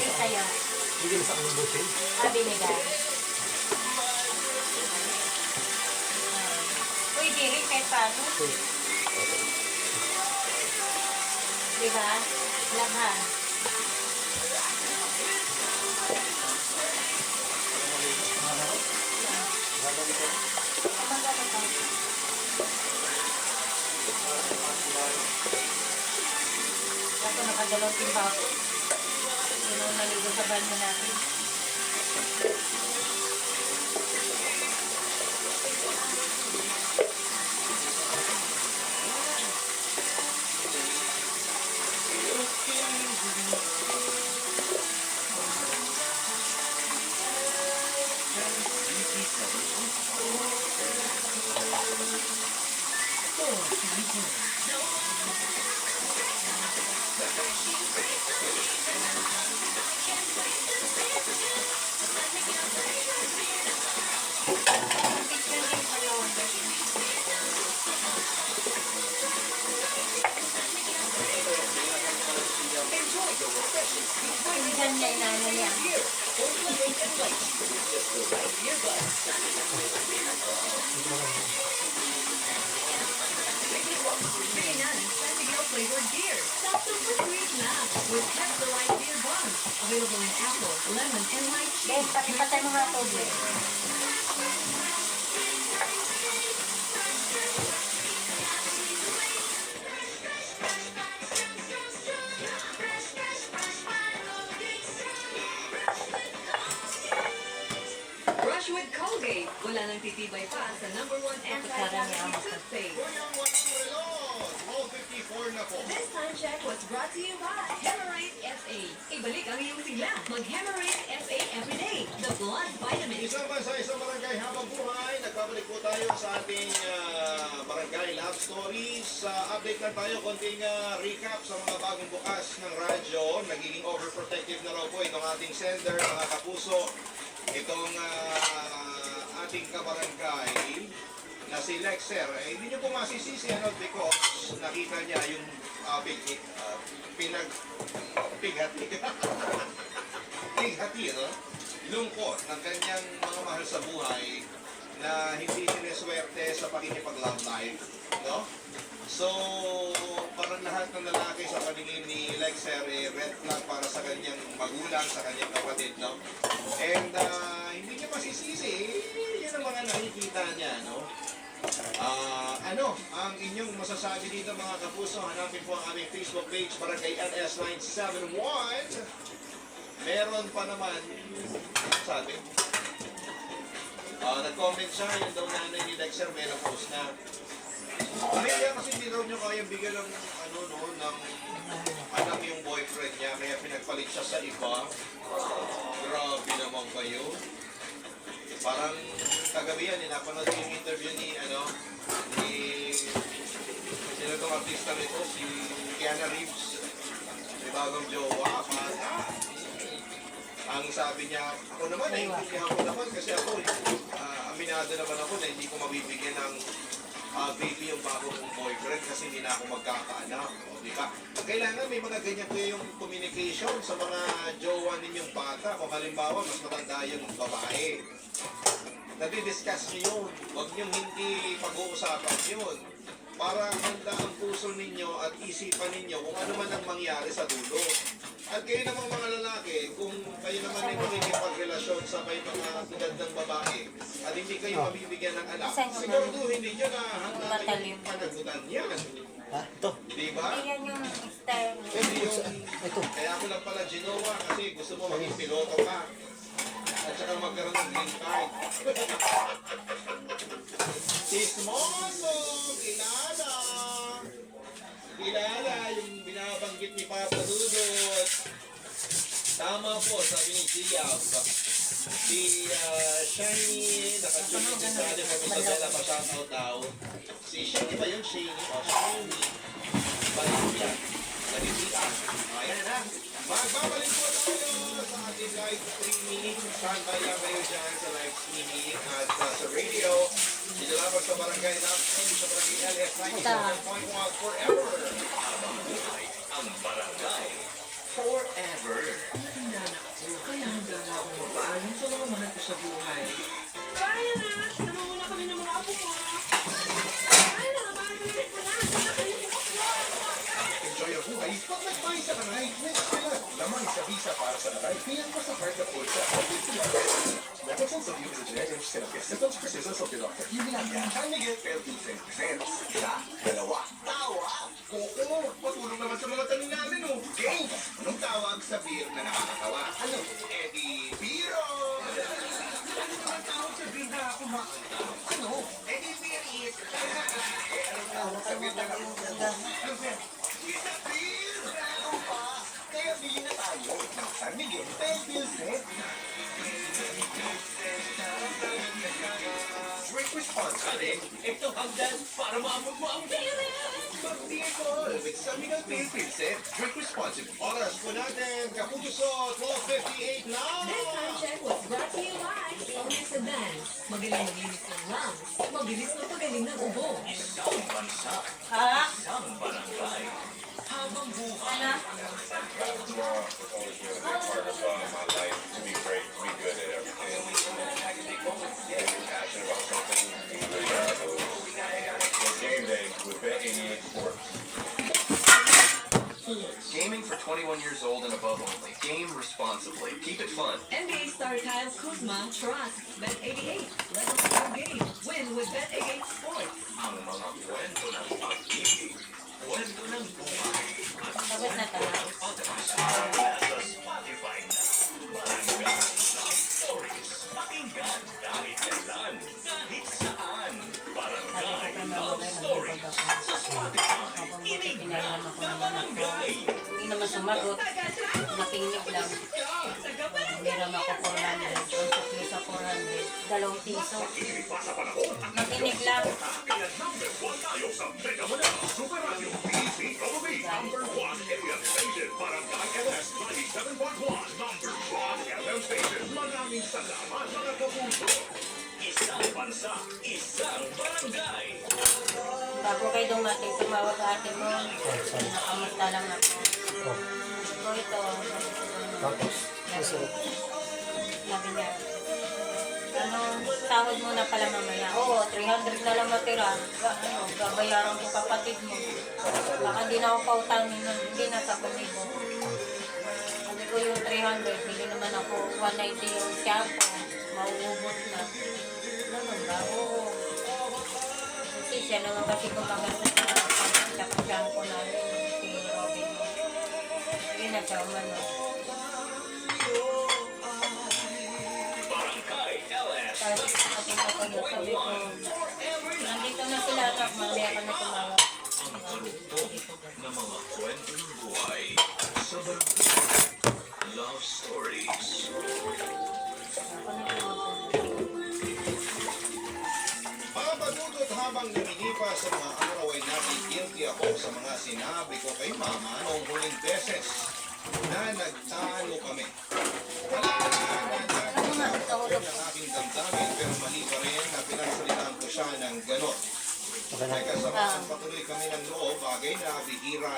Sabi sa'yo. Hindi mo sa akong butin. Binigay. Uy, diri kahit paano. Diba? Laman. Ako nakadalawang timba ako. Sino naligo sa banyo natin. Pinsan niya, inano niya. Flavored beer. Stop super sweet now with Pepsi Light Beer Bomb. Available in apple, lemon, and light Ben, cheese. patay mo nga tubig. Brush with Colgate. Wala nang titibay pa sa #1 anti-cavity toothpaste. This time check was brought to you by Hemorrhoid FA. Ibalik ang iyong sigla. Mag-Hemorrhoid FA everyday. The blood vitamin. Isang bansa, isang barangay habang buhay. Nagbabalik po tayo sa ating barangay love stories. Update lang tayo, konting recap sa mga bagong bukas ng radyo. Nagiging overprotective na raw po itong ating sender, mga kapuso. Itong ating kabarangay na si Lexer. Hindi nyo po masisisi because nakita niya yung pighati. Pighati, no? Lungkot ng kanyang mga mahal sa buhay na hindi sineswerte sa pakikipag-love life, no? So, parang lahat ng lalaki sa paningin ni Lexer, red flag para sa kanyang magulang, sa kanyang kapatid, no? And hindi niya masisisi, yun ang mga nakikita niya, no? Ano ang inyong masasabi dito mga kapuso? Hanapin po ang aming Facebook page, Barangay LS971. Meron pa naman, sabi, nag-comment siya, yung daw nanay ni Lexer, may na-post na. Kaya kasi hindi daw nyo kaya bigyan ng, ng anak yung boyfriend niya, kaya pinagpalit siya sa iba. Grabe naman kayo. Parang kagabi yan, napanood yung interview ni sino itong artista nito, si Keanu Reeves. May bagong jowa, ang sabi niya, ako naman, naiintindihan ko naman kasi ako, aminado naman ako na hindi ko mabibigyan ng baby yung bagong boyfriend kasi hindi na ako magkakaanak. Di ba? Kailangan may mga ganyan kayo yung communication sa mga jowa ninyong bata. Kung halimbawa, mas matanda yung babae. Nadi-discuss niyo yun. Huwag niyong hindi pag-uusapan yun. Para handa ang puso ninyo at isipan ninyo kung ano man ang mangyari sa dulo. At kayo namang mga lalaki, kung kayo naman ay makikipagrelasyon sa may mga gandang babae at hindi kayo mabibigyan ng anak, siguraduhin ninyo na handa kayong panagutan yan. Ito. Diba? Ayan yung style. Ito. Kaya ako lang pala ginawa kasi gusto mo maging piloto ka. At saka magkaroon ng green card. Si Smondo, kilala yung binabanggit ni Papa Dudut. Tama po, sabi ni Tiab. Si Shiny, nakatulog din sa atin from Isabela, pa-shoutout daw. Si Shiny ba yun? Shiny? O, Shiny. Balik yan. Nalipita. Ayan na. Magbabalik po tayo sa ating live streaming. Standby lang kayo dyan sa live streaming at sa radio. Dito lamang sa Barangay Napsin, sa Barangay LS 97.1 forever. Ang Barangay Forever. sa buhay. Kaya na! Namumula kami ng mga apo ko. Kaya na! Parang nalilip ko na! Enjoy your buhay pag nagpahay sa Tanay next sila. Lamang sa visa para sa Tanay, piyan mo sa card na po sa Methods of use the genetic symptoms persistence of the doctor. Yung ginagawa, San Miguel Peltusen presents isa, dalawa, tawa. Oo, patulong naman sa mga tanong namin, oh. Games! Anong tawag sa beer na nakakatawa? Ano? Eddie Biro! Anong tawag sa beer na kumakanta? Ano? Eddie Beer is... Anong tawag sa beer na nakakatawa? Ano, sir? Isa beer! Ano pa? Kaya bili na tayo ng San Miguel Peltusen. Drink responsibly. Ito hanggang para maamog mo ang Mag-vehicle with San Miguel Pilsen. Drink responsibly. Oras po natin, Kapuso, 12:58 na! This time check was brought to you by Onyx Advance. Magaling maglinis ng lungs. Mabilis na pagaling ng ubo. Ha? Habang buhay. Ano? Tomorrow is always been a big part of my life to be great, to be good at everything. Yeah, be passionate about something, be good at it. So game day with Bet88 Sports. Gaming for 21 years old and above only. Game responsibly. Keep it fun. NBA star Kyle Kuzma trusts Bet88. Let us go game. Win with Bet88 Sports. Ang mga kwento ng pag-ibig. Kwento ng buhay. Pagod na talaga. Sa Spotify na. Barangay Love Stories. Pakinggan kahit kailan, kahit saan. Barangay Love Stories. Sa Spotify. Inig na ng barangay. Hindi naman sumagot. Nakinig lang. Meron ako 400. Ang sukli sa 400. 2 piso. Nakinig lang. Kaya number 1 tayo sa Mega Manila. Super Radio PPOV. Number 1 FM station. Barangay LS 97.1. Number 1 FM station. Maraming salamat mga kapuso. Isang bansa, isang barangay. Bago kayo dumating, tumawag ate mo. Nakamusta lang ako. So ito. Tapos, masarap. Sabi niya. Ano, sahod mo na pala mamaya. Oo, 300 na lang matira. Babayaran ko kapatid mo. Baka di na ako pautangin nun. Hindi na sa kumibo. Sabi ko yung 300, bili naman ako 190 yung shampoo. Mauubos na. Ano ba? Oo. Kasi siya naman kasi gumaganda sa shampoo namin. Si Robin. Hindi na siya umano. Barangay LS. Tapos ating kapayo, sabi ko, nandito na sila, anak, mamaya ka na tumawag. Ang karugtong na mga kwento ng buhay sa barangay. Love Stories. Ako na tumawag. Mga panutot habang lumilipas sa mga araw ay guilty ako sa mga sinabi ko kay mama noong huling beses na nagtalo kami. Wala na ng aking damdamin pero mali pa rin na pinagsalitaan ko siya ng ganon. May kasamaan patuloy kami ng loob, bagay na bihira